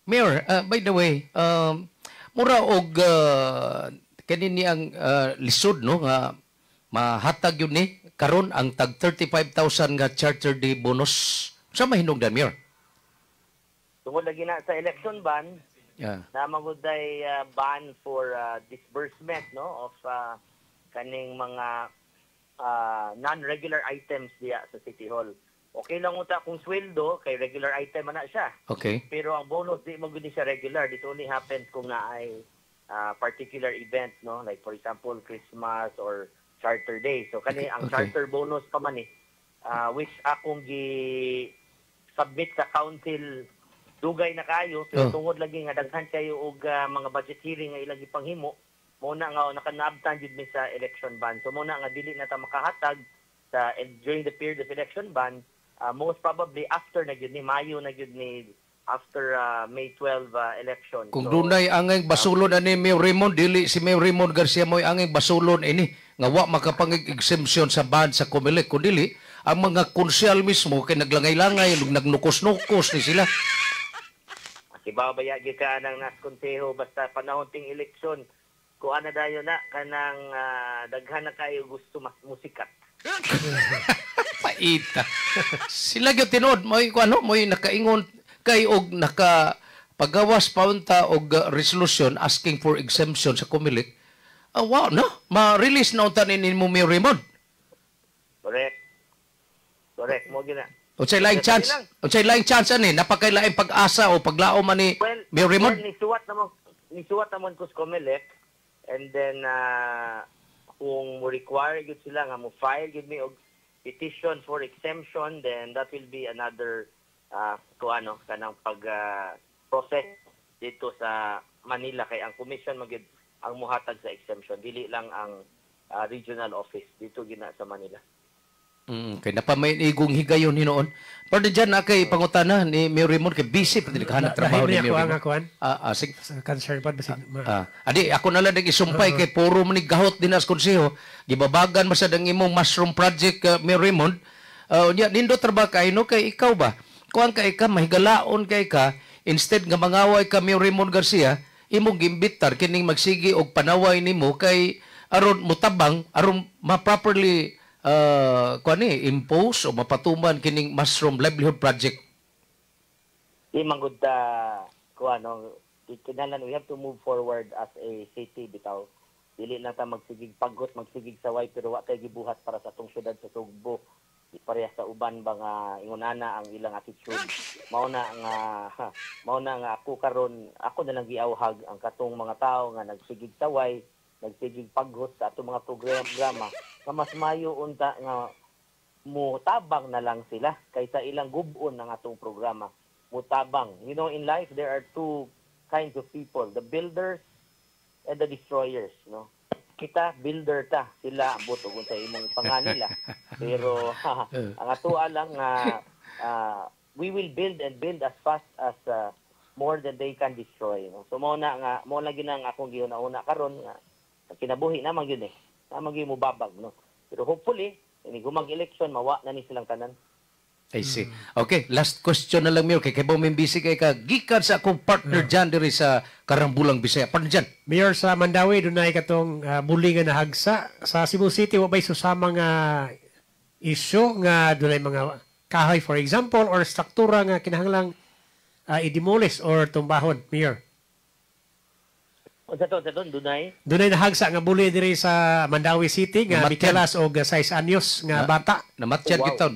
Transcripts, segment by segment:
Mayor, by the way, mura og kanini ang lisod no nga mahatag yun ni karon ang tag 35,000 nga charter day bonus. Sa mahinungdan, Mayor? Tungod lagi na sa election ban, Yeah. na maguday ban for disbursement no of kaning mga non-regular items diya sa City Hall. Okay lang uta kung sweldo kay regular item man na siya. Okay. Pero ang bonus di mo gud siya regular. This only happens kung naay particular event no, like for example Christmas or Charter Day. So kani ang Okay. charter bonus pa man which akong gi submit sa council dugay na kayo pero tungod lagi nga daghan kayo og mga budget hearing nga ilang ipanghimo mo na nga nakanabtan jud mi sa election ban. So mo na nga dili na ta makahatag sa during the period of election ban, most probably after na gyud ni Mayo na gyud ni after May 12 election. Kung So, dunay angay basulon ani Mayor Raymond, dili si Mayor Raymond Garcia mo'y angay basulon ini nga wa makapangig exemption sa ban sa COMELEC. Kung dili, ang mga konsyal mismo kay naglangay-langay, nagnukos-nukos ni sila. Ibabaya gyud ka nang nas konseho basta panahon ting eleksyon ko ana dayon na kanang daghan na kayo gusto mas musikat. Paita. Sila gyud tinuod mo'y ano, mo'y nakaingon kay og naka pagawas paunta og resolution asking for exemption sa COMELEC. Wow, no? Ma-release na unta ni mo Mayor Raymond. Correct. Correct mo gyud na. Unsay laing chance? Unsay laing chance ani? Napakailaing pag-asa o paglaom man ni Well, Mayor Raymond? nisuwat naman ko sa COMELEC and then kung mo require gyud sila nga mo file gyud mi og petition for exemption, then that will be another kanang pag process dito sa Manila kay ang commission magyud ang muhatag sa exemption, dili lang ang regional office dito gina sa Manila. Kay napamainigong higayon hinoon. Pero dyan na kay pangutana ni Mayor Raymond kay busy pa din kahanap trabaho ni Mayor Raymond. Sige. Sa concern pa basig. Adi, ako na lang nag-isumpay kay puro manig gahot din as konseho. Gibabagan masad ang imong mushroom project, Mayor Raymond. Nindo trabaho kay no kay ikaw ba? Kuan kay ka mahigalaon kay ka instead nga mangaway ka Mayor Raymond Garcia, imong gimbitar kining magsigi og panaway nimo kay aron mutabang aron ma-properly impose o mapatuman kining mushroom livelihood project. Di manggod kinahanglan we have to move forward as a city bitaw. Dili na ta magsigig paggot, magsigig saway pero wa kay gibuhat para sa atong syudad sa Sugbo. Di pareha sa uban ba nga ingunana ang ilang attitude. Mao na nga ako karon ako na lang giawhag ang katong mga tao nga nagsigig saway, nagsigig paggot sa atong mga programa nga mas mayo unta nga mutabang na lang sila kaysa ilang gubon ng atong programa. Mutabang. You know, in life there are two kinds of people, the builders and the destroyers, no? Kita builder ta, sila buto kung sa imong panganila. Pero ang atoa lang we will build and build as fast as more than they can destroy, no? So mo lagi nang akong giuna-una karon nga kinabuhi naman yun naman yun mo babag, no? Pero hopefully ini gumag election mawa na ni silang tanan. I see. Okay, last question na lang, Mayor. Kay mo mimbisi kay ka gikan sa akong partner dyan diri sa Karambulang, Bisaya. Partner dyan. Mayor sa Mandawi dunay katong bulingan na hagsa sa Cebu City wa bay susama nga issue nga dunay mga kahoy for example or struktura nga kinahanglang i-demolish or tumbahon, Mayor. Sa doon, dunay? Dunay nahagsa nga buli diri sa Mandawi City nga Mikelas og 6 anyos nga bata. Namatyan kita.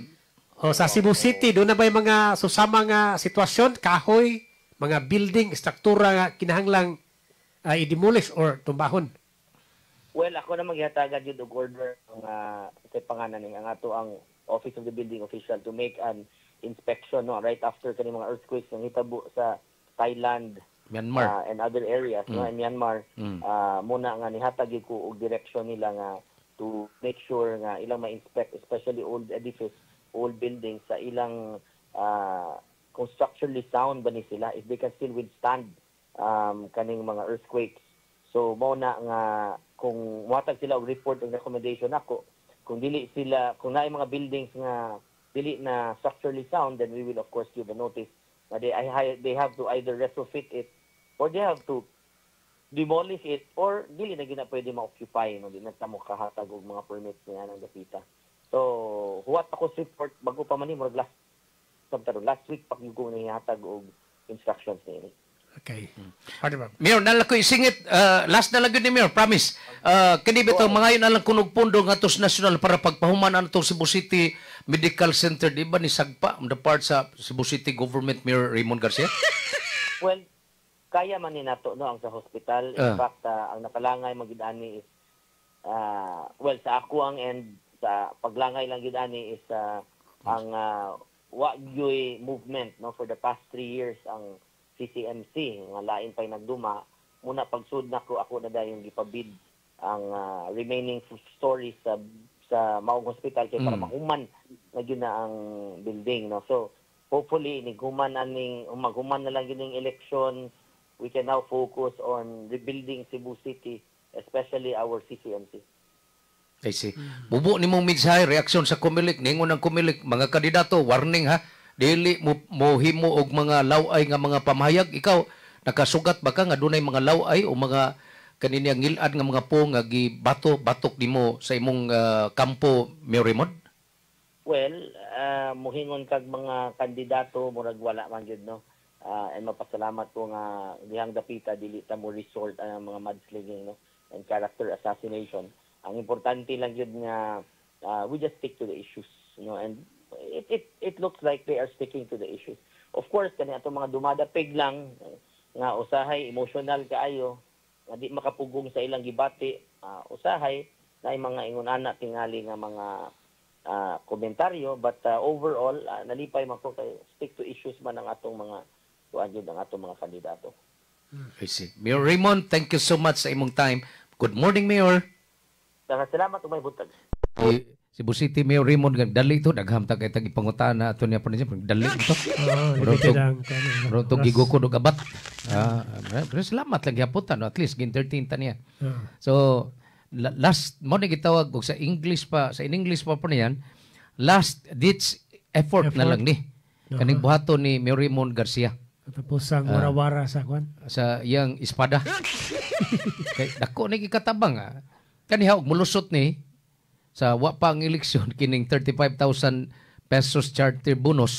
O sa Cebu City, doon na ba yung mga susama nga sitwasyon, kahoy, mga building, struktura nga kinahanglang i-demolish or tumbahon? Well, ako na maghihatagan yun og order sa panganan ang ato ang Office of the Building Official to make an inspection right after kani mga earthquakes nga hitabo sa Thailand, Myanmar and other areas in Myanmar. Muna nga nihatag ko og direction nila nga to make sure nga ilang ma-inspect especially old edifice, old buildings sa ilang kung structurally sound ba ni sila, if they can still withstand kaning mga earthquakes. So mao na nga kung watag sila og report og recommendation ako, kung dili sila, kung naay mga buildings nga dili na structurally sound, then we will of course give a notice They have to either retrofit it or they have to demolish it or dili na gina pwede ma-occupy no di na ta mo kahatag og mga permits niya ng dapita. So huwat ako report bago pa man ni murag last week pa ko ni hatag og instructions ni. Okay. Pwede ba? Mayor, nalako isingit, last na lang yun ni Mayor, promise. Kani bitaw, mga yun nalang kunog pundo nga tos national para pagpahuman na itong Cebu City Medical Center, di ba ni Sagpa, on the part sa Cebu City Government, Mayor Raymond Garcia? Well, kaya man ni nato no ang sa hospital. In fact, ang nakalangay magidani is well sa ako ang end sa paglangay lang gidani is ang wagyoy movement no for the past 3 years ang CCMC nga lain pay nagduma muna pagsud nako ako na dayon gipabid ang remaining stories sa maong hospital kay para mahuman na gyud na ang building no. So hopefully nighuman maghuman na lang gyud ang elections. We can now focus on rebuilding Cebu City, especially our CCMC. I see. Bubo ni mong mensahe, reaksyon sa Comelec, ningon ng Comelec, mga kandidato, warning ha, dili mo himo og mga laway nga mga pamahayag. Ikaw, nakasugat ba ka nga dunay mga laway o mga kanina ngilad nga mga po nga gibatok nimo sa imong kampo, Mayor Raymond? Well, muhingon kag mga kandidato, murag wala man gyud no. And mapasalamat ko nga dihang dapita dili ta mo resort ang mga mudslinging no and character assassination. Ang importante lang yun nga we just stick to the issues, you know, and it looks like they are sticking to the issues. Of course, kani ato mga dumadapig lang nga usahay emotional kaayo nga di makapugong sa ilang gibati, usahay na mga ingunana tingali nga mga komentaryo, but overall nalipay man ko kay stick to issues man ang atong mga ang atong mga kandidato. I see. Mayor Raymond, thank you so much sa imong time. Good morning, Mayor. Salamat umay buntag. Cebu City Mayor Raymond dali ito naghamtag kay tag ipangutana ato niya pa niya dali ito. Ro gigo ko og abat. Pero salamat lang gyapon no at least gin-13 ta niya. So last mo ni gitawag og sa English pa pa niyan last ditch effort na lang ni kaning buhaton ni Mayor Raymond Garcia. Tapos ang warawara sa kwan sa iyang espada. Kay dako ni gikatabang kaniha og mulusot ni sa wa pa ang eleksyon kining 35,000 pesos charter bonus.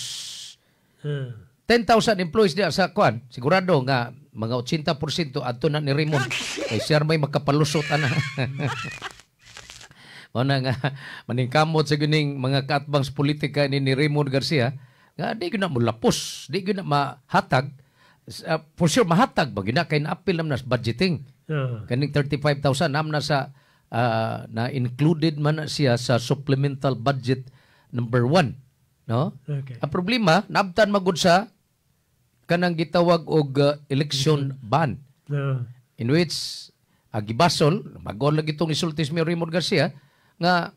10,000 employees diya sa kwan. Sigurado nga mga 80% adto na ni Raymond. Kay siya may makapalusot ana. Mana nga maningkamot sa gining mga kaatbang sa politika ni Raymond Garcia nga di gyud na mulapos, di gyud na mahatag. For sure mahatag ba gyud na kay naapil na sa budgeting. Kaning 35,000 namna sa na included man na siya sa supplemental budget number 1, no? Okay. Ang problema naabtan magud sa kanang gitawag og election ban. In which gibasol magol lagi itong isultis ni Raymond Garcia nga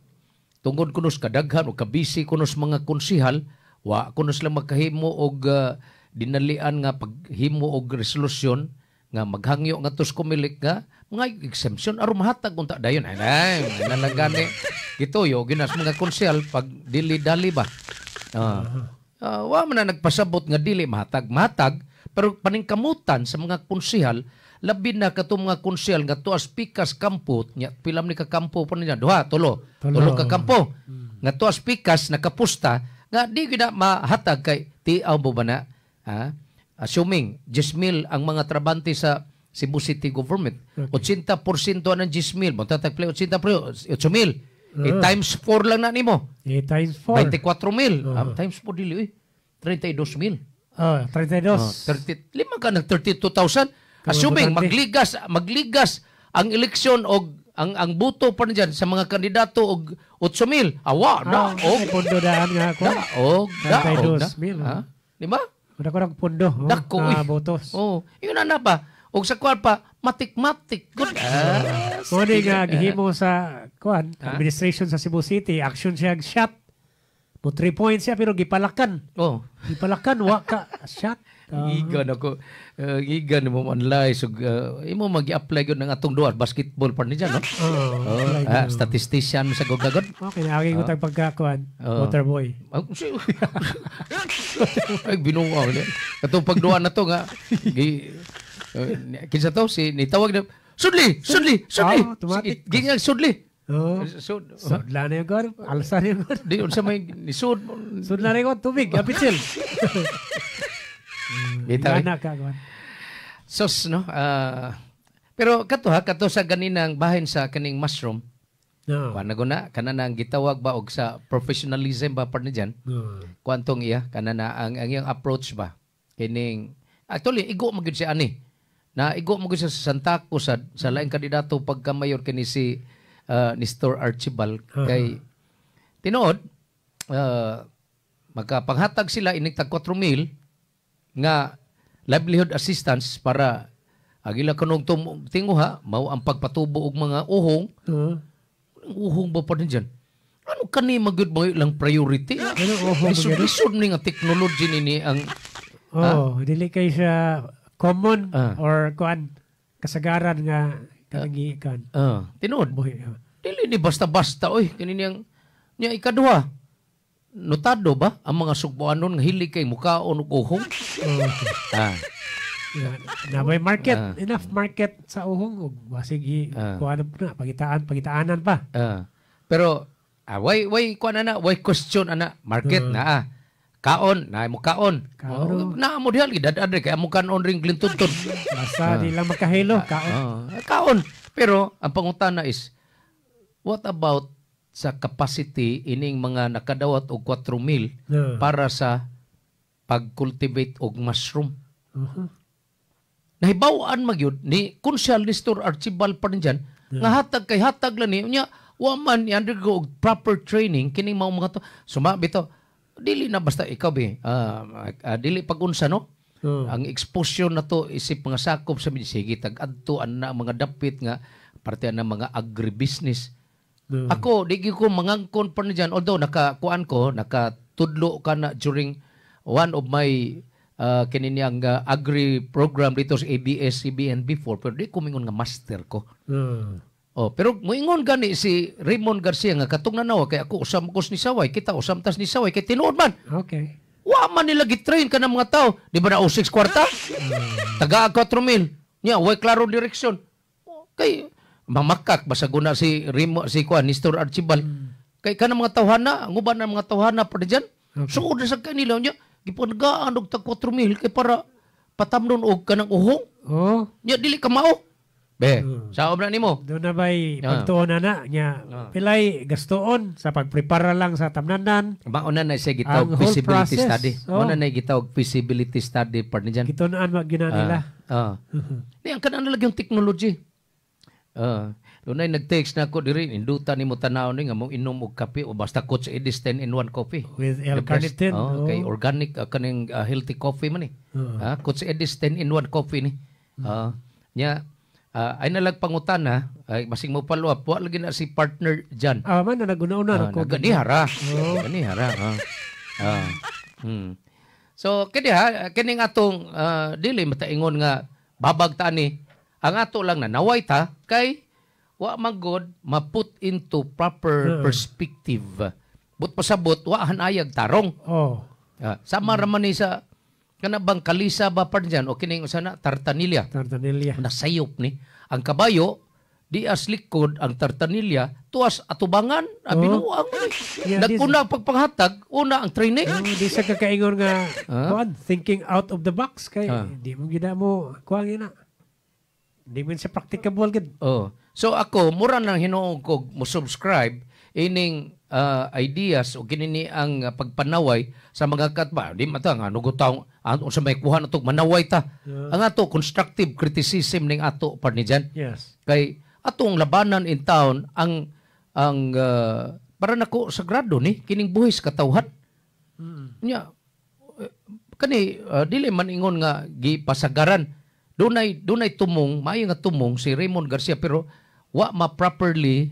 tungod kunos kadaghan o kabisi kunos mga konsihal wa kunos lang makahimo og dinalian nga paghimo og resolusyon nga maghangyo nga tos Comelec nga mga exemption aron mahatag unta dayon ay nalagani gituyo ginas mga konsihal pag dili-dali ba wa man na nagpasabot nga dili mahatag pero paningkamutan sa mga konsihal labi na katong mga konsehal nga tuas pikas kampo nya pilam ni ka kampo pa niya tulo ka kampo nga tuas pikas nakapusta nga di gyud mahatag kay tiaw mo ba na assuming 10,000 ang mga trabante sa Cebu City Government, 80% ng 10,000 mo tatagplay 80,000 times 4 lang na nimo times 4 24,000 times 4 dili 32,000 32 lima ka ng 32,000 assuming magligas ang eleksyon og ang buto pa diyan sa mga kandidato og 8,000 awa na pondo daan nga ako di ba kurang pondo botos yun na ba og sa kwan pa matik good mo nga gihimo sa kwan administration sa Cebu City action siya shot mo 3 points siya pero gipalakan wa ka shot Gigan ako. Gigan mo online. So, imo mag-i-apply yun ng atong duwa. Basketball pa niya, no? Statistician sa gugagod. Okay, naagay ko tag pagkakuan. Waterboy. Ay, binuwa ko. Katong pagduwa na to nga. Kinsa to? Nitawag na, Sudli! Gingang Sudli! Sudla na yung gawin. Alsa na yung gawin. Di, unsa may nisud. Sudla na yung tubig. Kapitsil. Bitaw. Gana ka gawin. Sos, no? Pero kato sa ganinang bahin sa kaning mushroom. No. Panaguna, kanana ang gitawag ba og sa professionalism ba par ni dyan? Kuantong iya, kanana ang iyang approach ba? Kining, actually, igo magid si ani. Na igo magid siya sa Santa Cruz sa laing kandidato pagka mayor kini si Nestor Archibald kay tinuod magkapanghatag sila ining tag 4,000 nga livelihood assistance para agila kanong tinguha mao ang pagpatubo og mga uhong. Uhong ba pa din dyan? Ano kani magud mo lang priority? Isod ni nga technology nini ang dili kay siya common or kuan kasagaran nga kanang tinuod. Dili ni basta-basta oy kini niyang nya ikaduha. Notado ba ang mga sugboanon nga hili kay mukaon og uhong? Na may market, enough market sa uhong ug basig kuan na pagitaanan pa. Pero why kuan na why question ana market na kaon na mo kaon. Na mo diha gid adre kay amo kanon ring glintuton. Basta di lang makahilo kaon. Kaon. Pero ang pangutana is what about sa capacity ining mga nakadawat og 4,000 para sa pag-cultivate og mushroom? Nahibaw-an magyud ni Konsyal Nestor Archibald pa rin dyan, nga hatag lang niya, waman i-undergo og proper training, kining mga to, bito, dili na basta ikaw dili pag-unsa, no? Ang exposure na to, isip mga sakop sa sige, tag-adto, na mga dapit nga, parte na mga agribusiness. Ako, di ko mangangkon pa rin dyan, although nakatudlo ka na during one of my kininiyang agri program dito sa ABS-CBN before, pero di ko mingon nga master ko. Pero moingon gani si Raymond Garcia nga katong nanawa kay ako usam ko ni Saway, kita usam tas ni Saway kay tinuod man. Okay. Wa man nila gitrain ka ng mga tao, di ba na 6 kwarta? Taga 4,000. Nya way klaro direksyon. Kay mamakak basa guna si Nestor Archibald. Kay kanang mga tawhana, ang uban ng mga tawhana pa diyan. So sa kanila nya gipanagaan og tag 4,000 kay para patamnon og kanang uhong. Nya dili ka mao. Sa obra nimo. Doon na ba'y pagtuon na niya. Pilay gastoon sa pagprepara lang sa tamnanan. Mauna na siya gitawag feasibility study. Mauna na gitawag feasibility study part ni dyan. Gitunaan magina nila. Di ang kanang nalagyan technology. Doon ay nag-text na ako diri, induta ni mo tanaw ni nga mong inom og kape o basta Coach Edis 10-in-1 coffee. With L-carnitine. Okay, organic kaning healthy coffee man ni. Coach Edis 10-in-1 coffee ni. Nya ay nalag pangutana, ay masing mo paluap, wa lagi na si partner dyan. Man na naguna-una ko. Ganihara. Ganihara. So, kining atong dili mataingon nga babag ta ni. Ang ato lang na naway ta kay wa magod ma-put into proper perspective. But pasabot wa hanayag tarong. Sama raman ni sa kanabang kalisa ba pa dyan o kining usana tartanilya. Nasayop ni. Ang kabayo di as likod ang tartanilya tuas atubangan binuang naguna pagpanghatag una ang training. Di sa kakaingon nga thinking out of the box kay di mo gida mo kuang ina. Di man siya practicable gid. So ako mura nang hinuong ko mo subscribe ining ideas o kinini ang pagpanaway sa mga katba. Di mata nga nugutaw sa may kuha na to manaway ta. Ang ato constructive criticism ning ato par ni dyan. Yes. Kay atong labanan in town ang para nako sagrado ni kining buhis katawhan. Nya kani dili man ingon nga gipasagaran. Dunay tumong, maayo nga tumong si Raymond Garcia pero wa ma properly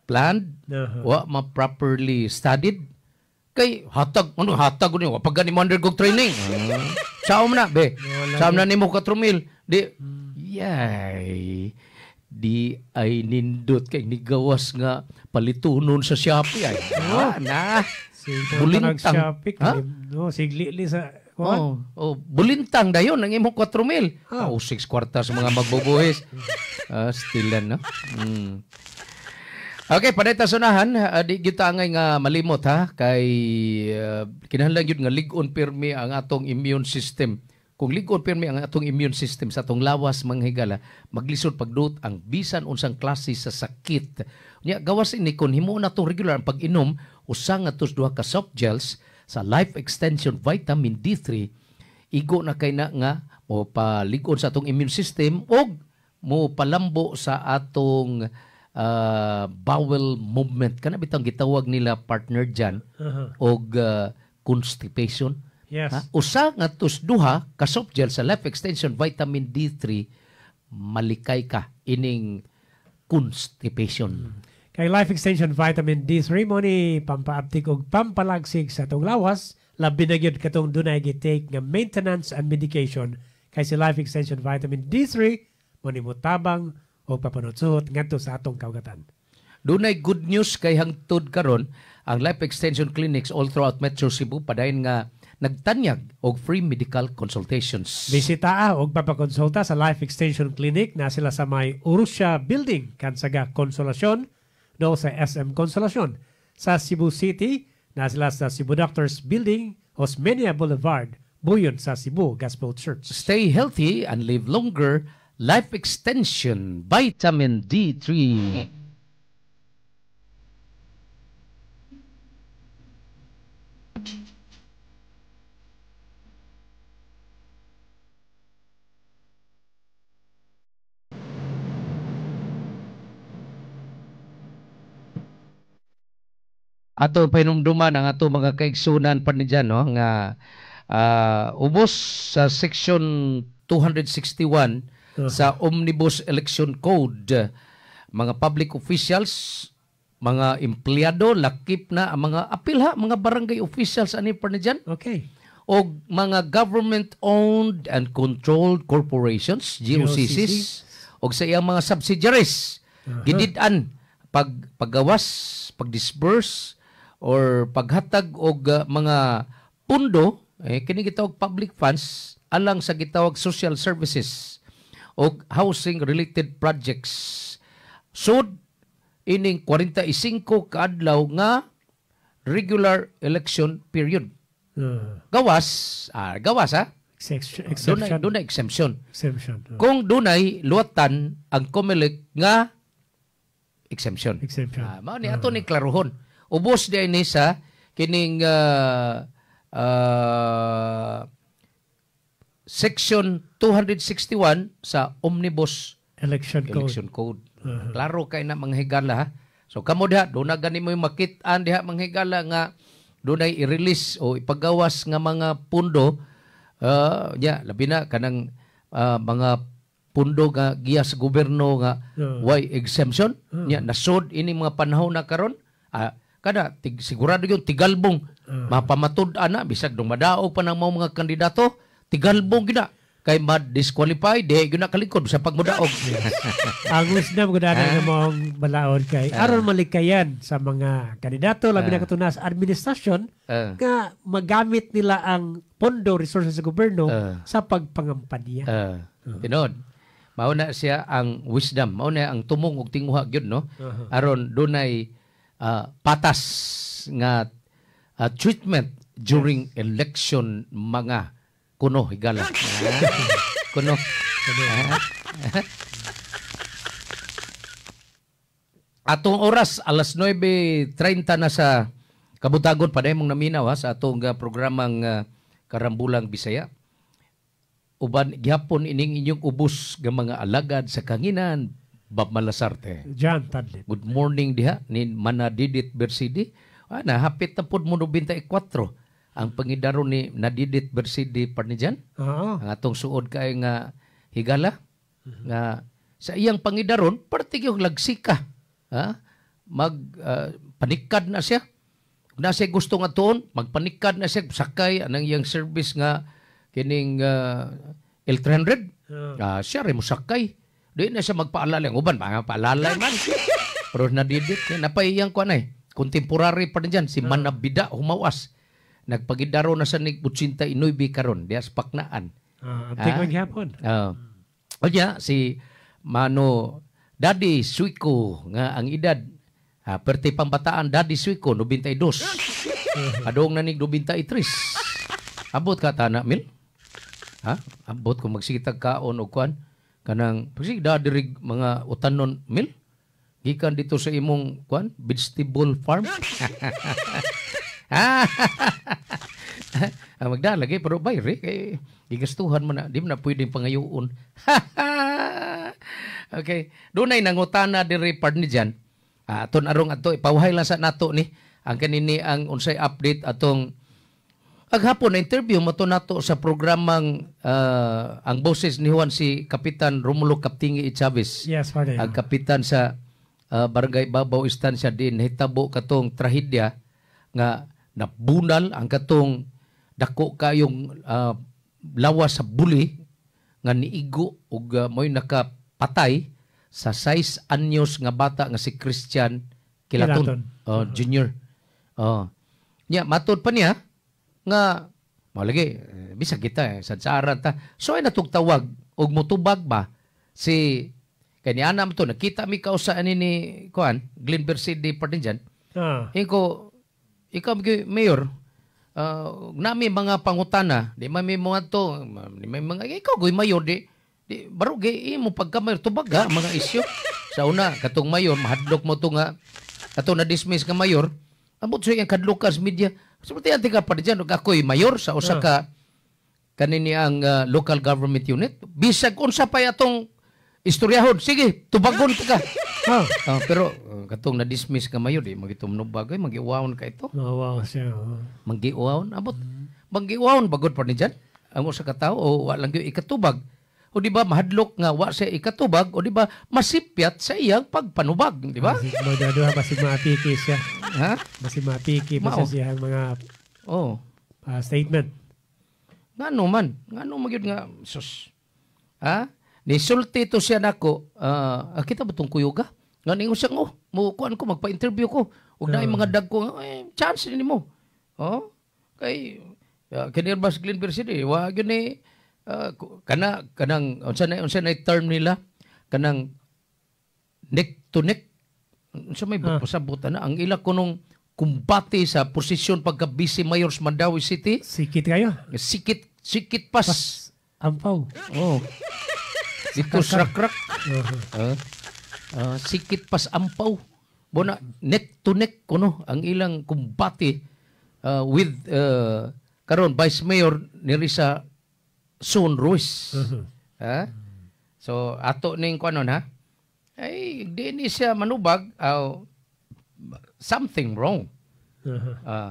planned, wa ma properly studied Kay hatag ni wa pag gani mo undergo training. Saom na be. Saom na nimo 4,000. Di ay nindot kay ni gawas nga palitunon sa Shopee ay. Na. Bulintang. No, sigli sa bulintang dayon ang imong 4,000. 6 kwarta sa mga magbubuhis. Stilan no. Okay, panay tasunahan, di kita angay nga malimot ha kay kinahanglan gyud nga lig-on pirmi ang atong immune system. Kung lig-on pirmi ang atong immune system sa atong lawas mga higala, maglisod pagdut ang bisan unsang klase sa sakit. Nya gawas ini kun himo na tong regular ang pag-inom usa nga tus duha ka soft gels sa Life Extension Vitamin D3 igo na kay na nga mo palig-on sa atong immune system og mo palambo sa atong bowel movement kana bitang gitawag nila partner dyan og constipation. Yes. Usa nga tus duha ka soft gel sa Life Extension Vitamin D3 malikay ka ining constipation. Kay Life Extension Vitamin D3 mo ni pampaaptik og pampalagsig sa atong lawas labi na gyud katong dunay gitake nga maintenance and medication kay si Life Extension Vitamin D3 mo ni mutabang o papanutsuhot ngadto sa atong kaugatan. Dunay good news kay hangtod karon ang Life Extension Clinics all throughout Metro Cebu padayon nga nagtanyag og free medical consultations. Bisita og papakonsulta sa Life Extension Clinic na sila sa may Urusha Building kansaga Konsolasyon no sa SM Konsolasyon. Sa Cebu City na sila sa Cebu Doctors Building, Osmeña Boulevard, Buyon sa Cebu Gospel Church. Stay healthy and live longer. Life Extension Vitamin D3. Ato pahinumduman ang ato mga kaigsunan pa ni dyan, no? Nga ubos sa section 261 sa Omnibus Election Code, mga public officials, mga empleyado, lakip na ang mga apil ha, mga barangay officials ani pa ni dyan. Okay. O mga government-owned and controlled corporations, GOCCs, o sa iyang mga subsidiaries, gidid-an, paggawas, pag-disburse, or paghatag og mga pundo kini gitawag public funds alang sa gitawag social services o housing related projects. So ining 45 kaadlaw nga regular election period. Gawas ha. Exception. Dunay exemption. Exemption. Kung dunay luwatan ang COMELEC nga exemption. Mao ni ato ni klaruhon. Ubos di ni sa kining section 261 sa Omnibus Election Code. Klaro kay na mga higala ha. So kamo diha do na gani mo makit-an diha mga higala nga dunay i-release o ipagawas nga mga pundo labi na kanang mga pundo nga giya sa gobyerno nga why exemption nya nasod ini mga panahon na karon kada sigurado yung tigalbong mapamatud ana bisag dong madaog pa ng mga kandidato tigalbong gina kay ma-disqualify di gina kalikod sa pagmudaog. Ang wisdom ko dana nga mong balaod kay aron malikayan sa mga kandidato labi na katunas administrasyon nga magamit nila ang pondo resources sa gobyerno sa pagpangampanya. Tinod mao na siya ang wisdom, mao na ang tumong ug tinguha gyud no. Aron dunay patas nga treatment during election mga kuno higala. Kuno. Atong oras alas 9:30 na sa kabutagon pa mong naminaw sa atong programang Karambulang Bisaya. Uban gihapon ining inyong ubos nga mga alagad sa kanginan Bob Malasarte. John Tadlit. Good morning diha ni Manadidit Bersidi. Hapit na po mo 94 ang pangidaron ni Nadidit Bersidi Parnijan. Ang atong suod kay nga higala nga sa iyang pangidaron parte yung lagsika. Panikad na siya. Na siya gusto nga tuon, magpanikad na siya, sakay, anang iyang service nga, kining L300. Siya rin mo sakay. Di na siya magpaalala. Ang uban, mga paalala man. Pero nadidit. Napaiyang ko na contemporary pa rin dyan. Si Manabida, humawas. Nagpagidaro na sa nig 89 karon diya sa Paknaan. Tingnan gyapon. O niya, si Mano Daddy Suiko, nga ang edad, perti pambataan, Daddy Suiko, 92. Adong nanig 93. Abot ka tana, Mil? Abot kung magsikitag kaon o kuan, kanang, pagsig dadirig mga utanon, Mil? Gikan dito sa imong kuan, vegetable farm. Magdalagay, pero bayri, kay igastuhan mo na, di mo na pwedeng pangayoon. Okay. Doon ay nangutana diri part ni dyan. Aton arong ato, ipawhay lang sa nato ni. Ang kanini ang unsay update atong aghapon na interview mo to nato sa programang ang boses ni Juan si Kapitan Romulo Kaptingi Chavez. Yes, pardon. Ang kapitan sa Barangay Babaw Istansya din hitabo katong trahedya nga nabunal ang katong dako kayong lawas sa buli nga niigo ug mo'y nakapatay sa 6 anyos nga bata nga si Christian Kilaton. Junior. Nya matod pa niya nga malagi bisag kita sa aran ta. So ay natugtawag og motubag ba si kaniana mo to nakita mi kausa ani ni kuan Glenn City pa din diyan. Ikaw mayor nami mga pangutana di may mga to di may mga ikaw goy mayor di baro gi imo pagka mayor tubaga mga isyu sa una katong mayor mahadlok mo to nga katong na dismiss nga mayor ambot so yung kadlukas media seperti anti ka pa diyan ug ako'y mayor sa usa ka kanini ang local government unit bisag unsa pa atong istoryahon sige tubagon ka. Pero katong na-dismiss ka mayor, di magitumnog bagay, magiuawon ka ito. Wow, siya. Magiuawon, abot. Magiuawon, bagod pa ni dyan. Ang usa ka tao, o walang yung ikatubag. O di ba, mahadlok nga, wa siya ikatubag, o di ba, masipyat sa iyang pagpanubag, di ba? Basig mapiki siya. Basig mapiki pa siya mga statement. Ngano man, magyud nga, sus. Nisulti to siya nako, kita ba itong kuyuga? Nga ningo siya, mo kuan ko, magpa-interview ko. Huwag na yung mga dag ko, chance din mo. Kay, kanirbas Glenn City, wag yun kanang, unsa na term nila, kanang neck to neck, unsa may pasabutan na, ang ila ko nung kumbati sa posisyon pagka-busy mayors Mandawi City. Sikit kayo? Sikit pas. Ampaw. Dito srak-rak. Sikit pas ampaw. Bona neck to neck kuno ang ilang kumbati with karon Vice Mayor ni Risa Son Ruiz. So ato ning kuno na ay di ni siya manubag something wrong.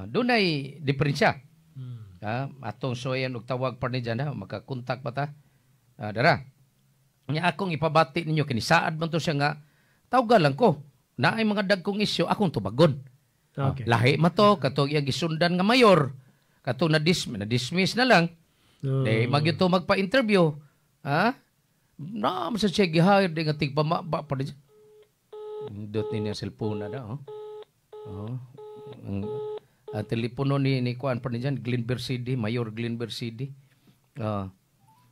Dunay diferensya. Atong soyan og tawag pa ni dyan makakontak pa ta. Dara. Nya akong ipabati ninyo kinisaad man to siya nga tawga lang ko. Naay mga dagkong isyu akong tubagon. Okay. Lahi man to katong iyang gisundan nga mayor. Katong na-dismiss na lang. Magyuto magpa-interview. Na sa siya gihire di nga tigpamaba pa din. Dot ni niya cellphone na daw. Ang telepono ni kuan pa din Glenn City, Mayor Glenn City.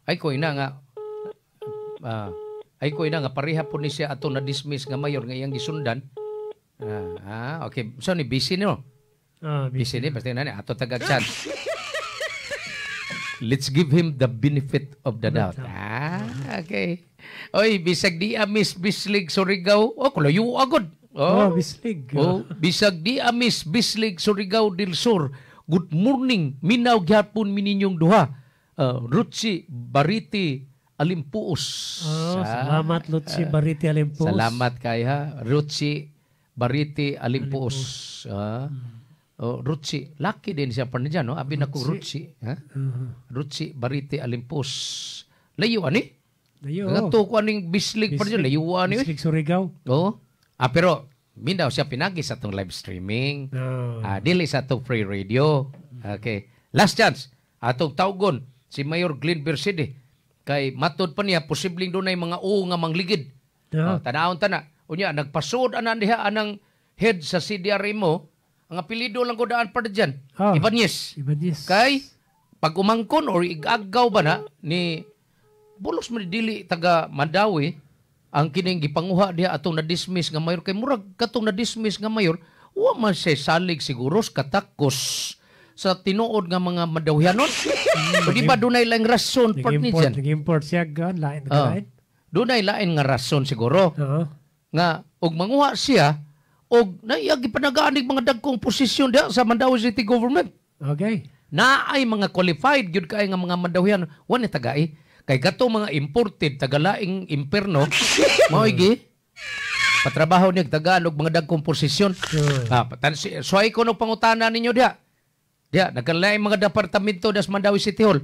Ay ko ina nga pareha po ni siya ato na-dismiss nga mayor nga iyang gisundan. Okay. So, ni busy no? Busy ni. Basta na ato tagag-chance. Let's give him the benefit of the doubt. Okay. Oy, bisag di amis Bislig Surigao. Kulayo agad. Bislig. Bisag di amis Bislig Surigao del Sur. Good morning. Minaw gyapon mininyong duha. Rutsi Bariti Alimpuos. Salamat Rutsi Bariti Alimpuos. Salamat kay Rutsi Bariti Alimpuos. Rutsi, laki din siya pa niya, no? Abi na ko Rutsi. Rutsi Bariti Alimpuos. Layo ani? Layo. Ngato ko aning Bislig pa niya, layo ani. Bislig Surigao. Pero Minaw siya pinagi sa atong live streaming. No. Dili sa atong free radio. Okay. Last chance. Atong tawgon si Mayor Glenn Berside. Kay matod pa niya, posibleng doon ay mga nga mangligid. No. Tanahon tana. Unya, nagpasod anan diha anang head sa CDRMO. Ang apelido lang ko daan pa dyan. Ibanez. Kay, pag umangkon or igagaw ba na ni bulos man dili taga Mandawi, ang kining gipanguha diha atong na-dismiss nga mayor. Kay murag katong na-dismiss nga mayor, wa man siya salig siguro katakos sa tinuod nga mga Mandawyanon. Di ba dunay laing rason part ni dyan? Nag-import siya gan, lain. Dunay lain nga rason siguro. Nga, og manguha siya, og naiyagi panagaanig mga dagkong posisyon diha sa Mandawi City Government. Okay. Na ay mga qualified gyud kay nga mga Mandawyan wa ni tagai kay gato mga imported tagalaing imperno mao igi patrabaho ni tagaan og mga dagkong posisyon. So ay kuno pangutana ninyo diha. Diha nagkalaing mga departamento das Mandawi City Hall.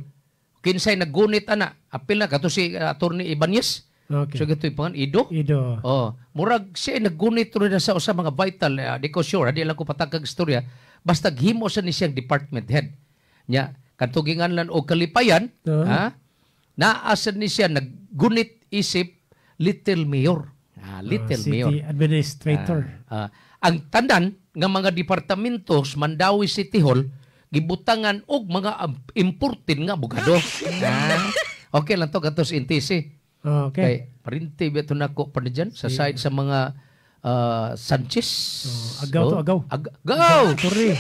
Kinsay naggunit ana apil na kato si Attorney Ibanez. Okay. So gato'y pangan, Ido? Murag siya naggunit rin sa usa mga vital, di ko sure, di lang ko patagkag istorya, basta himo sa ni siyang department head. Nya, kantugingan lang o kalipayan, naasad ni siya naggunit isip Little Mayor. Little Mayor. City Administrator. Ang tanan ng mga departamentos Mandawi City Hall, gibutangan og mga imported nga abogado. Okay lang to, katos NTC. Okay. Parinti beto nako pa diyan sa side sa mga Sanchez. Agaw. Gaw. Turni.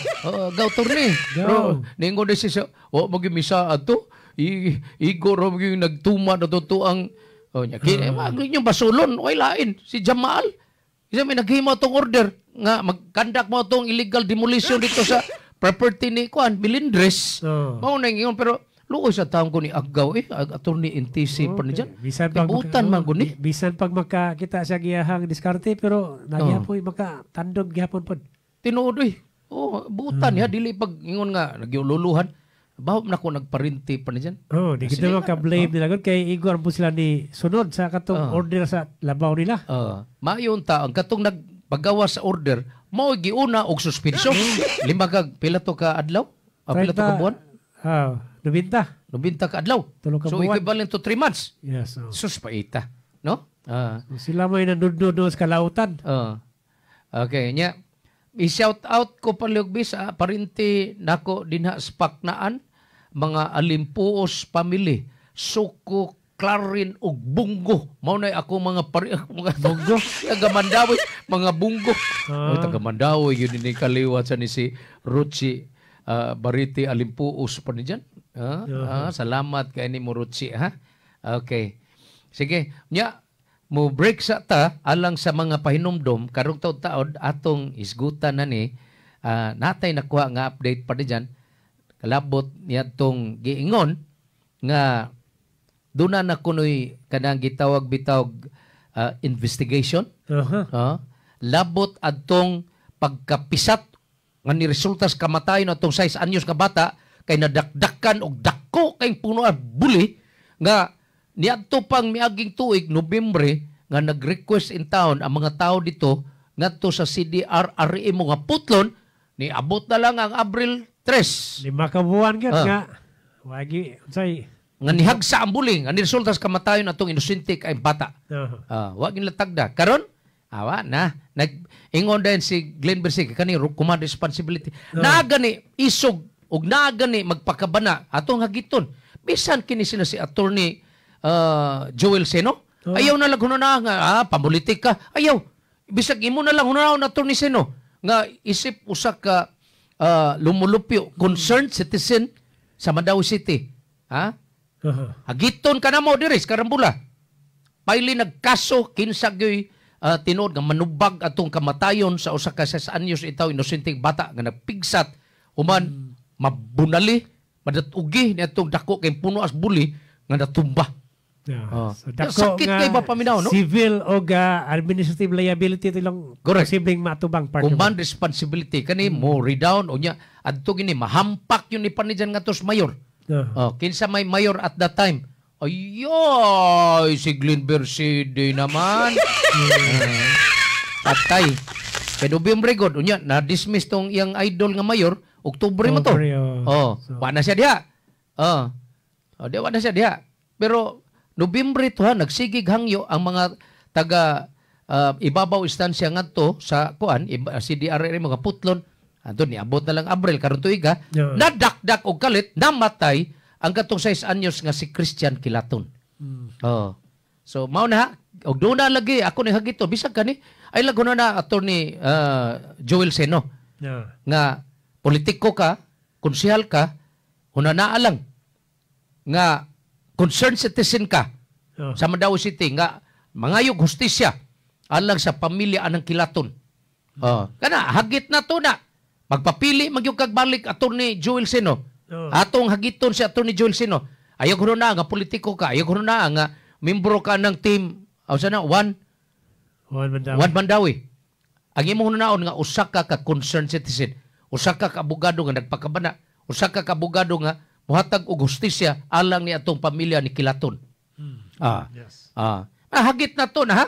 Gaw turni. Pero ningon di siya, magimisa ato. Igor mo nagtuma na to ang yung basulon, way lain si Jamal. Isa may naghimo tong order nga magkandak mo tong illegal demolition dito sa property ni Kuan Bilindres. Mao nang ingon pero luoy sa taong ko ni Agaw Attorney NTC pa ni dyan. Tibutan man ko ni. Bisan pag makakita siya giyahang diskarte pero nagyapoy makatandog gihapon po. Tinuod butan niya dili pag ingon nga nagyululuhan. Bahom na ko nagparinti pa ni dyan. Di kita makablame nila gud kay igor po sila ni sunod sa katong order sa labaw nila. Mayon ta ang katong nagpagawa sa order mao giuna og suspensyon. Lima ka pila to ka adlaw? Pila to ka buwan? 90 ka adlaw. So equivalent to 3 months. Yes. Sus paita, no? Sila may nandudod sa kalautan. Okay, nya. I-shout out ko paliog sa parinti nako dinha sa Paknaan mga Alimpuos family, Suko, Clarin ug Bunggo. Mao nay ako mga Bunggo, taga Mandawi, mga Bunggo. Taga Mandawi yun ni kaliwat sa ni si Ruchi Bariti Alimpuos pa ni dyan. Salamat kay ni Muruchi ha. Okay. Sige, nya mo break sa ta alang sa mga pahinumdom karong taud-taud atong isgutan na ni natay nakuha nga update pa diyan kalabot niya tong giingon nga duna na kunoy kanang gitawag bitawg investigation. Labot adtong pagkapisat nga ni resulta sa kamatayon atong 6 anyos nga bata kay nadakdakan og dako kay puno at buli nga niadto pang miaging tuig Nobyembre nga nag-request in town ang mga tao dito ngadto sa CDRRM nga putlon ni abot na lang ang Abril 3. 5 ka buwan nga wagi unsay nga nihagsa ang buling nga resulta sa kamatayon atong inosente kay bata. Wa ginlatagda karon awa na nag-ingon din si Glenn Bersig kani command responsibility na gani isog ug na gani magpakabana atong hagiton bisan kini sila si Attorney Joel Seno. Ayaw na lang na nga pamulitik ka. Ayaw. Bisag imo na lang na Attorney Seno nga isip usa ka lumulupyo concerned citizen sa Mandawi City. Hagiton ka na mo diri sa Karambula. Paili nagkaso kinsa gyoy tinuod nga manubag atong kamatayon sa usa ka 6 anyos itaw inosenteng bata nga nagpigsat human mabunali madatugi ni atong dako kay puno as buli nga natumba. So, dako sakit kay ba paminaw no? Civil o administrative liability ito lang posibleng matubang part. Command responsibility kani mo redown o nya adto gini mahampak yun ni panijan nga tos mayor. Kinsa may mayor at that time. Ayoy, si Glenn Berside naman. Patay. Kay Nobyembre god unya na dismiss tong iyang idol nga mayor, Oktubre mo to. Oktubre, So, wa na siya diha. Wa na siya diha. Pero Nobyembre to ha nagsigig hangyo ang mga taga ibabaw istansya ngadto sa kuan si DRR mga putlon. Anto ni abot na lang Abril karon tuig ha. Yeah. Nadakdak og kalit namatay ang katong 6 anyos nga si Christian Kilaton. So mao na og do na lagi ako ni hagito bisag kani ay lago na attorney Joel Seno Yeah. nga politiko ka, konsehal ka, una naa lang nga concerned citizen ka sa Mandaue City nga mangayog hustisya alang sa pamilya anang Kilaton. Kana hagit na to na magpapili magyug kag balik attorney Joel Seno. Atong hagiton si attorney Joel Seno. Ayaw ko na nga politiko ka, ayaw ko na nga membro ka ng team Juan Mandaue. Ang imong naon nga usa ka concerned citizen, usa ka abogado nga nagpakabana, usa ka abogado nga muhatag og hustisya alang ni atong pamilya ni Kilaton. Yes. Hagit na to na ha.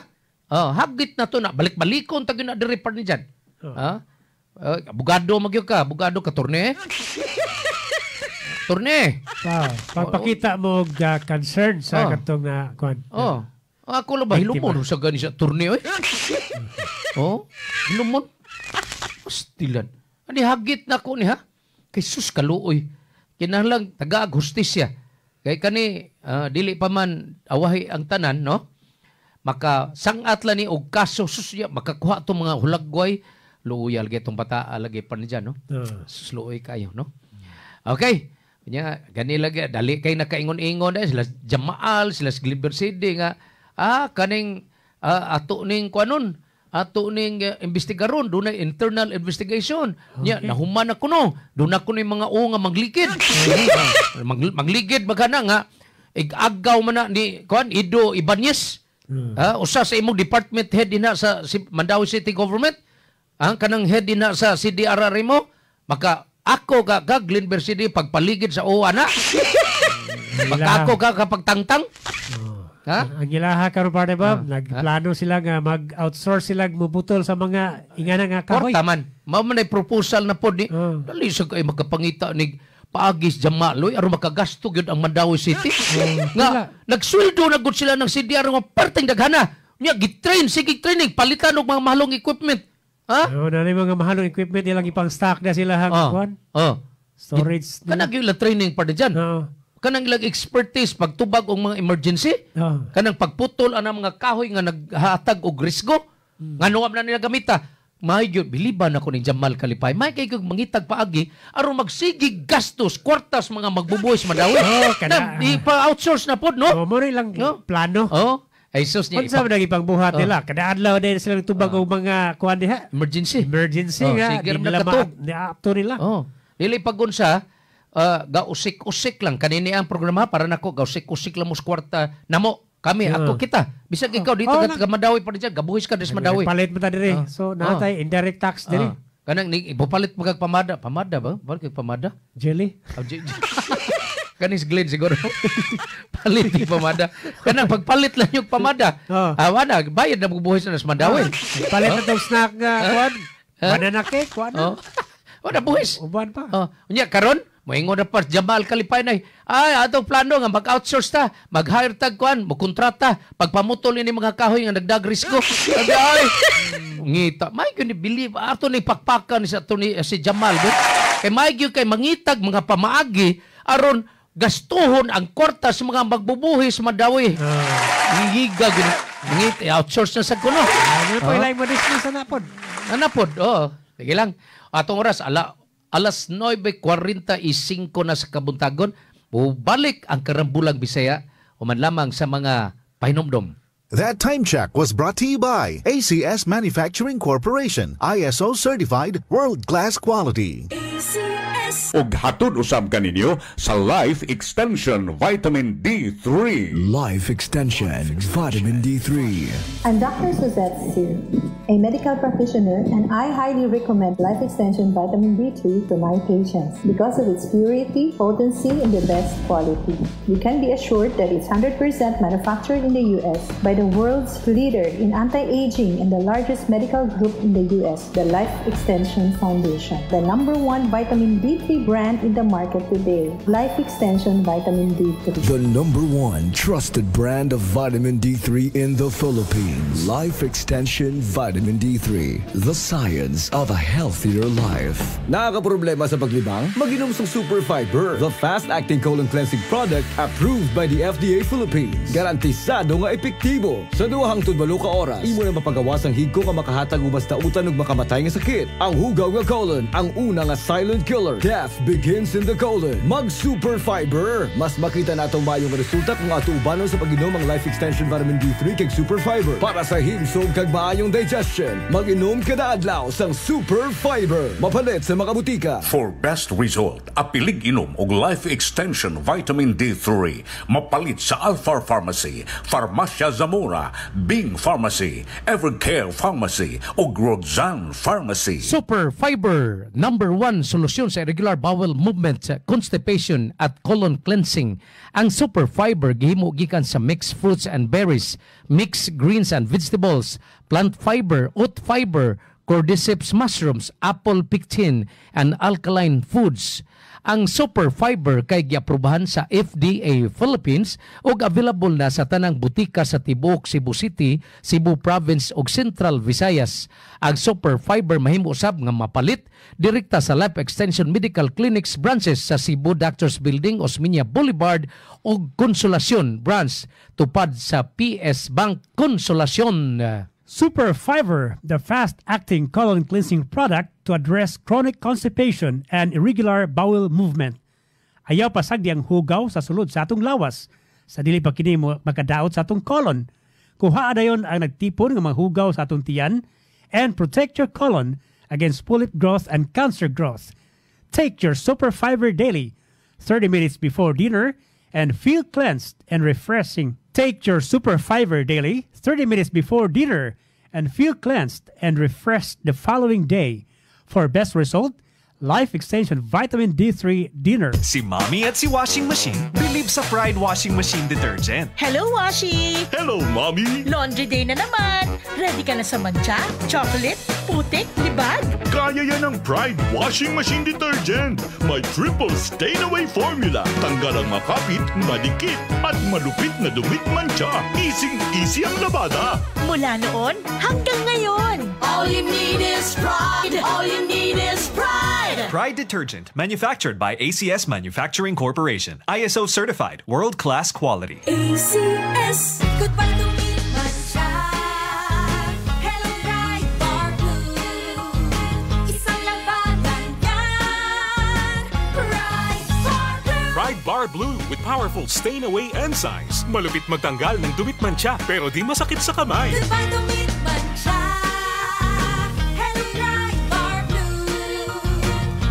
Hagit na to na balik-balikon tag na diri pa ni diyan. Abogado magyud ka, abogado ka turne. Turne. Pagpakita mo og concern sa katong kuan. Ako lang ba hilumon sa gani sa turne oy. Hilumon. Pastilan. Ani hagit na ko ni ha. Kay sus kaluoy. Kinahanglan taga hustisya. Kay kani dili pa man awahi ang tanan no. Maka sangat la ni og kaso susya makakuha to mga hulagway luuyal gitong bata lagi pa ni diyan no. Susluoy kayo no. Okay. Nya gani lagi dali kay nakaingon-ingon sila Jamaal sila Gilbert City nga kaning ato ning kuanon ato ning investigaron dunay internal investigation nya nahuman ako no dun ako ning mga nga maglikid magligid bagana nga igagaw man na ni kuan Ido Ibanez usa sa imong department head dinha sa Mandaue City Government ang kanang head dinha sa CDRR mo maka ako ka Gilbert City pagpaligid sa ana maka ako ka kapagtangtang Ang ilaha karon pa ba nagplano sila nga mag-outsource sila mubutol sa mga ingana nga kahoy. Kortaman. Mao man ay proposal na pod ni. Dali sa kay magkapangita ni Paagis Jamaloy aron makagasto gyud ang Mandaue City. Nga nagsweldo na gud sila ng CDR nga perting daghana. Nya gitrain sige training palitan og mga mahalong equipment. Na mga mahalong equipment ilang ipang stock na sila hang kuan. Storage. Kana gyud training pa diyan. Kanang ilang expertise pagtubag og mga emergency, kanang pagputol anang mga kahoy nga naghatag og risgo, nga nuwam na nila gamita. May gyud biliban ako ni Jamal Kalipay. May kay kog mangitag paagi aron magsigig gastos kwartas mga magbubuhis Mandaue. Ipa-outsource na pod no. Mo lang plano. Ay sus niya. Unsa man naging buhat nila? Kada adlaw din sila tubag og mga kuan diha. Emergency nga nila maapto nila. Dili pagunsa gausik-usik lang kanini ang programa para nako gausik-usik lang mo kwarta namo kami ako kita bisag ikaw dito ka Mandaue pa diyan gabuhis ka des Mandaue palit mo ta diri so natay indirect tax diri kanang ipapalit mo kag pamada ba kag pamada jelly kanis Glenn siguro palit ni pamada kanang pagpalit lang yung pamada wala bayad na bubuhis na des Mandaue palit na tong snack nga kuan banana cake kuan wala buhis uban pa unya karon moingon na pa Jamal Kalipay na atong plano nga mag-outsource ta, mag-hire tag kuan, magkontrata, pagpamutol ini mga kahoy nga nagdag risko. Ay, ngita, may gyud ni believe ato ni pakpakan sa ato ni si Jamal. Kay may gyud kay mangitag mga pamaagi aron gastuhon ang kwarta sa mga magbubuhi sa Mandaue. Gigiga gyud ngit outsource na sa kuno. Ano pa ilay mo dismiss na pod? Anapod, sige lang. Atong oras alas 9:45 na sa kabuntagon, balik ang Karambulang Bisaya o man lamang sa mga pahinomdom. That time check was brought to you by ACS Manufacturing Corporation, ISO certified, world-class quality. ACS ug hatod usab kaninyo sa Life Extension Vitamin D3. Life Extension Vitamin D3. I'm Dr. Suzette C., a medical practitioner, and I highly recommend Life Extension Vitamin D3 to my patients because of its purity, potency, and the best quality. You can be assured that it's 100% manufactured in the U.S. by the world's leader in anti-aging and the largest medical group in the U.S., the Life Extension Foundation, the #1 vitamin D3 brand in the market today. Life Extension Vitamin D3. The #1 trusted brand of vitamin D3 in the Philippines. Life Extension Vitamin D3. The science of a healthier life. Nakakaproblema sa paglibang? Mag-inom sa Super Fiber, the fast-acting colon cleansing product approved by the FDA Philippines. Garantisado nga epektibo. Sa 2 hangtod 8 ka oras, imo na mapagawas ang higko ka makahatag ubas ta utan ug makamatay nga sakit. Ang hugaw nga colon, ang una nga silent killer. Death begins in the colon. Mag-Super Fiber. Mas makita na itong mayong resulta kung ato ubanon sa pag-inom ang Life Extension Vitamin D3 kag Super Fiber. Para sa himsog kag maayong digestion, mag-inom kada adlaw sang Super Fiber. Mapalit sa mga butika. For best result, apilig inom og Life Extension Vitamin D3. Mapalit sa Alpha Pharmacy, Farmacia Zamora, Bing Pharmacy, Evercare Pharmacy ug Roxanne Pharmacy. Super Fiber, #1 solusyon sa irregular bowel movement, constipation at colon cleansing. Ang Super Fiber gihimo gikan sa mixed fruits and berries, mixed greens and vegetables, plant fiber, oat fiber, cordyceps mushrooms, apple pectin, and alkaline foods. Ang Super Fiber kay giaprubahan sa FDA Philippines ug available na sa tanang butika sa tibuok Cebu City, Cebu Province ug Central Visayas. Ang Super Fiber mahimo usab nga mapalit direkta sa Life Extension Medical Clinics branches sa Cebu Doctors Building, Osmeña Boulevard ug Consolacion branch tupad sa PS Bank Consolacion. Super Fiber, the fast-acting colon cleansing product to address chronic constipation and irregular bowel movement. Ayaw pasagdi ang hugaw sa sulod sa atong lawas. Sa dili pa kini mo makadaot sa atong colon. Kuha dayon ang nagtipon ng mga hugaw sa atong tiyan and protect your colon against polyp growth and cancer growth. Take your Super Fiber daily, 30 minutes before dinner, and feel cleansed and refreshing. Take your Super Fiber daily, 30 minutes before dinner, and feel cleansed and refreshed the following day. For best result, Life Extension Vitamin D3 Dinner. Si Mommy at si Washing Machine believe sa Pride Washing Machine Detergent. Hello, Washi! Hello, Mommy! Laundry day na naman! Ready ka na sa mancha, chocolate, putik, libag? Kaya yan ang Pride Washing Machine Detergent. May triple stain-away formula. Tanggal ang makapit, madikit, at malupit na dumit mancha. Easy ang labada. Mula noon hanggang ngayon. All you need is pride. All you need is pride. Pride Detergent, manufactured by ACS Manufacturing Corporation. ISO certified, world-class quality. ACS. Goodbye to me, mancha. Hello, Pride Bar Blue. Isang labanan yan. Pride Bar Blue. Pride Bar Blue with powerful stain-away enzymes. Malupit magtanggal ng dumit mancha pero di masakit sa kamay. Goodbye to me, mancha. Hello, Pride Bar Blue.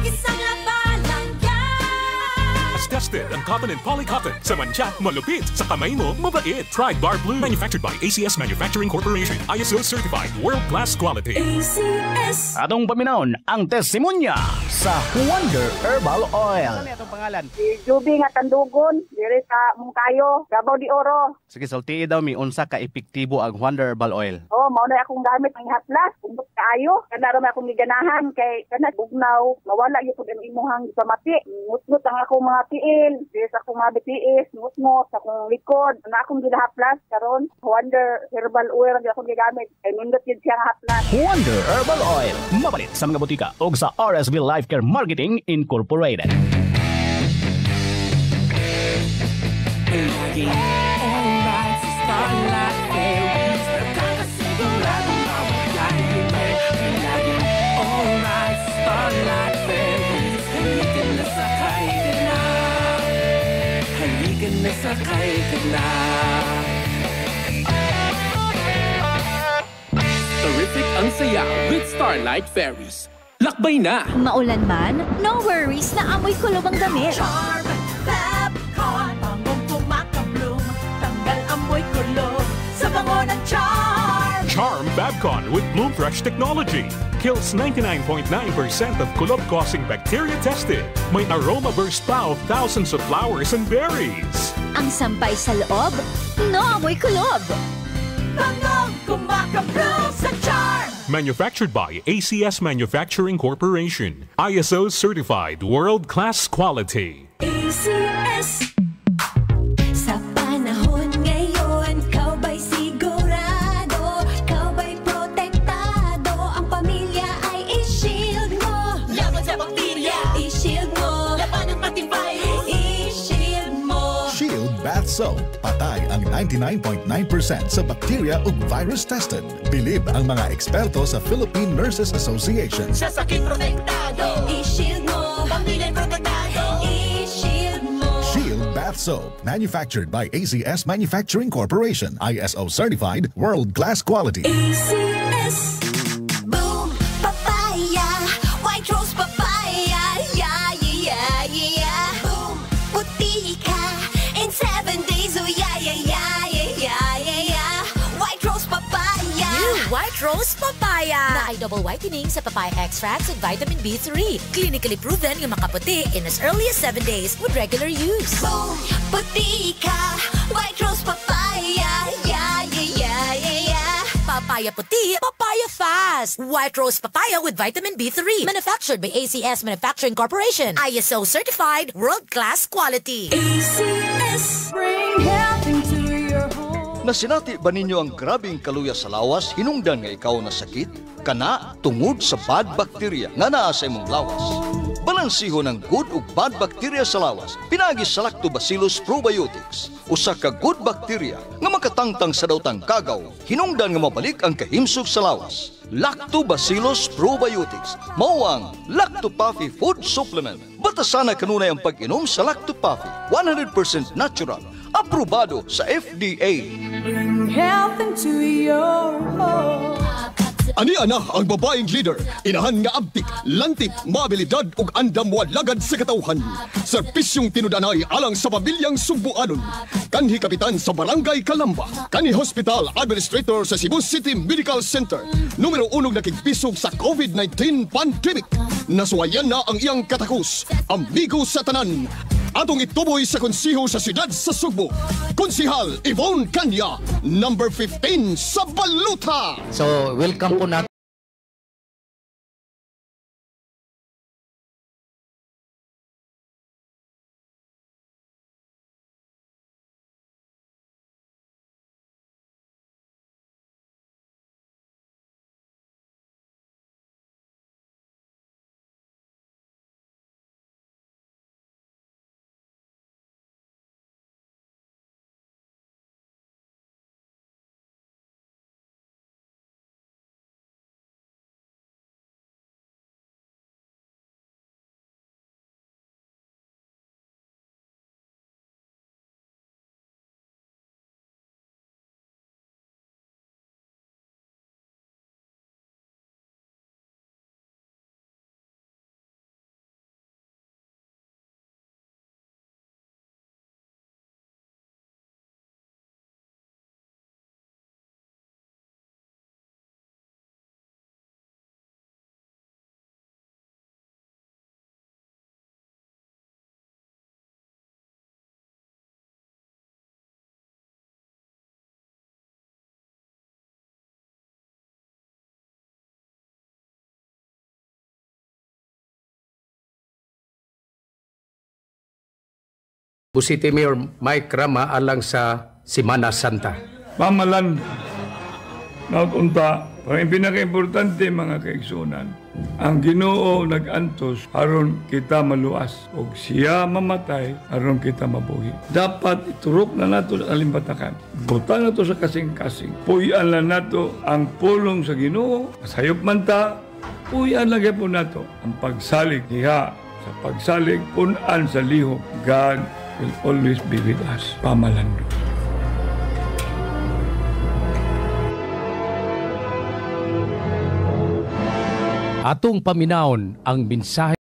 Isang labanan yan. As tested ang cotton and polycotton. Sa mancha, malupit. Sa kamay mo, mabait. Pride Bar Blue. Manufactured by ACS Manufacturing Corporation. ISO certified. World-class quality. ACS. Atong paminaon ang testimonya sa Wonder Herbal Oil. Ano itong pangalan? Si Juby nga Tandugon, diri sa Mungkayo, Davao de Oro. Sige, saltii daw mi unsa ka epektibo ang Wonder Herbal Oil. Oh, mao na akong gamit ang haplas, kumbot kaayo. Kana ra akong giganahan kay kana bugnaw, mawala gyud pud ang imuhang pamati. Ngutngot ang akong mga tiil, diri sa akong mga BTS, ngutngot sa akong likod. Na akong gidahaplas karon Wonder Herbal Oil ang akong gigamit. Kay nindot gyud siya nga haplas. Wonder Herbal Oil. Mapalit sa mga butika o sa RSV Life Care Marketing Incorporated. Terrific ang saya with Starlight Ferries. lakbay na! Maulan man, no worries na amoy kulob ang damit. Charm Fabcon, bangong pumakabloom, tanggal amoy kulob sa bango ng Charm. Charm Fabcon with Bloom Fresh technology. Kills 99.9% of kulob-causing bacteria tested. May aroma burst pa of thousands of flowers and berries. Ang sampay sa loob, no amoy kulob. Bangong kumakabloom sa Charm. Manufactured by ACS Manufacturing Corporation. ISO certified world-class quality. ACS. Sa panahon ngayon, kau ba'y sigurado? Kau ba'y protektado? Ang pamilya ay i-shield mo. Laban sa bakterya, i-shield mo. Laban ng pati virus, i-shield mo. Shield Bath Soap. Patay ang 99.9% sa bacteria ug virus tested. Bilib ang mga eksperto sa Philippine Nurses Association. Sa sakit protektado, i-shield mo. Pamilya protektado, i-shield mo. Shield Bath Soap. Manufactured by ACS Manufacturing Corporation. ISO certified world-class quality. ACS. Boom, papaya. White rose papaya. Yeah, yeah, yeah. Boom, puti ka. In 7 days, oh yeah, yeah, yeah, yeah, yeah, yeah. White rose papaya. New White Rose Papaya. Na ay double whitening sa papaya extracts and vitamin B3. Clinically proven yung makaputi in as early as 7 days with regular use. Boom, puti ka. White rose papaya. Yeah, yeah, yeah, yeah, yeah. Papaya puti, papaya fast. White Rose Papaya with vitamin B3. Manufactured by ACS Manufacturing Corporation. ISO certified world-class quality. ACS. Bring health into your home. Nasinati ba ninyo ang grabing kaluya sa lawas hinungdan nga ikaw na sakit? Kana tungod sa bad bacteria nga naa sa imong lawas. Balansiho ng good ug bad bacteria sa lawas pinagi sa Lactobacillus probiotics. Usa ka good bacteria nga makatangtang sa dawtang kagaw hinungdan nga mabalik ang kahimsog sa lawas. Lactobacillus probiotics mao ang Lactopuffy food supplement. Batasana kanunay ang pag-inom sa Lactopuffy, 100% natural, aprobado sa FDA. Bring health into your home. Ani ana ang babaeng leader, inahan nga abtik, lantip, mabilidad ug andam walagad sa katawhan. Serbisyong tinudanay alang sa pamilyang Sugbuanon. Kanhi kapitan sa Barangay Calamba, kanhi hospital administrator sa Cebu City Medical Center. Numero 1 nakigpisog sa COVID-19 pandemic. Nasuwayan na ang iyang katakos, amigo sa tanan. Atong ituboy sa konsiho sa siyudad sa Sugbo. Konsihal Yvonne Canya, number 15 sa Baluta. So, welcome po natin. Cebu City Mayor Mike Rama alang sa Semana Santa. Pamalan, nautunta, ang pinaka-importante mga kaigsunan, ang Ginoo nag-antos aron kita maluas o siya mamatay aron kita mabuhi. Dapat iturok na nato ang alimbatakan. Butan nato sa kasing-kasing. Puyan na nato ang pulong sa Ginoo. Sayop man ta, puyan lagi po nato ang pagsalig diha sa pagsalig punan sa lihok. God will always be with us. Pamalan. Atong paminawon ang mensahe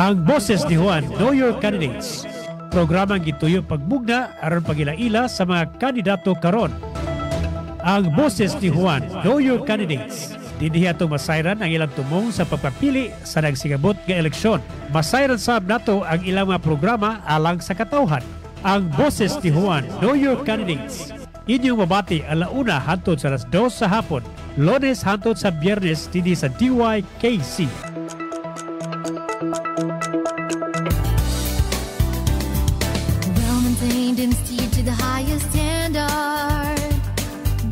Ang Boses ni Juan, Know Your Candidates. Programang gituyo pagbugna aron pagilaila sa mga kandidato karon. Ang Boses ni Juan, Know Your Candidates. Dinhi ato masayran ang ilang tumong sa pagpapili sa nagsigabot nga eleksyon. Masayran sab nato ang ilang mga programa alang sa katawhan. Ang Boses ni Juan, Know Your Candidates. Inyong mabati alauna hantod sa alas 2 sa hapon. Lunes hantod sa Biyernes dinhi sa DYKC. Well-maintained and steered to the highest standard.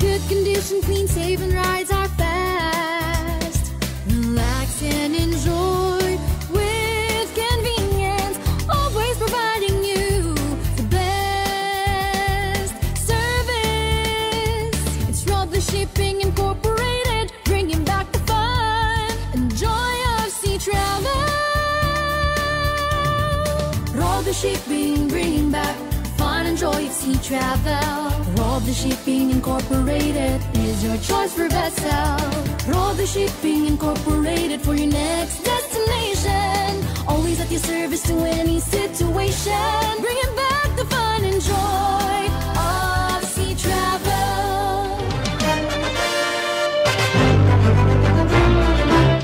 Good condition, clean, safe, and rides are fast. Relax and enjoy with convenience. Always providing you the best service. It's Rob the Shipping Incorporated, bringing back the fun and joy of sea travel. Rob the Shipping, bringing back fun and joy of sea travel. Rob the Shipping Incorporated is your choice for vessel. Rob the Shipping Incorporated for your next destination. Always at your service to any situation. Bringing back the fun and joy of sea travel.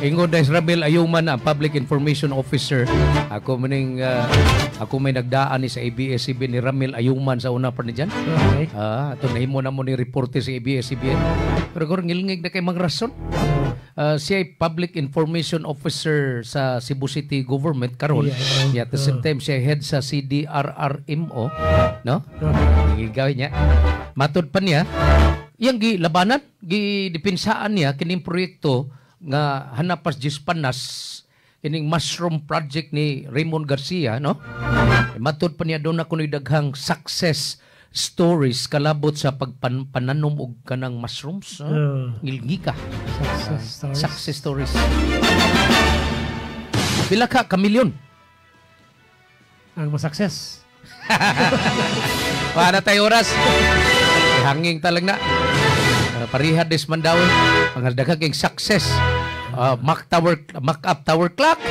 Ingon Dice Ramil Ayuman, ang Public Information Officer. Ako may nagdaan ni sa ABS-CBN ni Ramil Ayuman sa una pa ni dyan. Okay. Ito nahimo na mo ni reporte sa ABS-CBN. Pero kung ngilngig na kay mga rason. Siya ay Public Information Officer sa Cebu City Government karon. At the same time, siya head sa CDRRMO. No? Gigawin niya. Matod pa niya, yung gilabanan, gidepinsaan niya, kining proyekto nga hanapas Gispanas ining mushroom project ni Raymond Garcia, no? Matod pa niya doon ako ni daghang success stories kalabot sa pagpananom og kanang mushrooms. Ngilngi ka. Success stories. Pila ka kamilyon? Ang ma-success. Wala tayo oras. Hanging talag na. Parihad des Mandawi. Ang daghang success. Mock-up tower clock.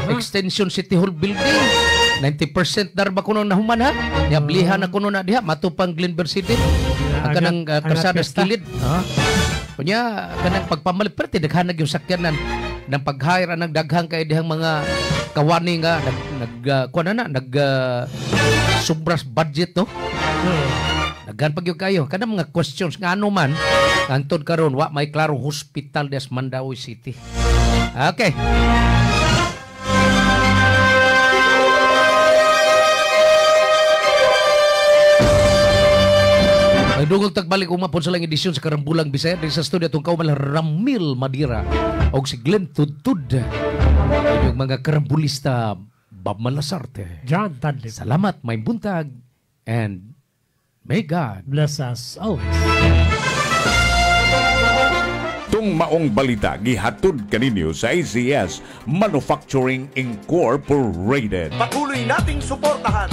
Extension City Hall building. 90% darba kuno na human ha. Yablihan na kuno na diha. Matupang Glenberg City. Ang kanang karsada skilid. Kunya, kanang pagpamalit. Pero tinaghanag yung sakyanan ng pag-hire ng daghang kay dihang mga kawani nga subras budget no. Naghan pag yung kayo. Kanang mga questions nga ano man antod karon wa may klaro hospital des Mandawi City. Okay. Ay dungog tagbalik umapon sa lang edisyon sa Karambulang Bisaya din sa studio tong kaumal Ramil Madira og si Glenn Tudtud. Yung mga karambulista Bob Malasarte. John Tadlip. Salamat, may buntag and may God bless us always. Katong maong balita gihatod kaninyo sa ACS Manufacturing Incorporated. Patuloy nating suportahan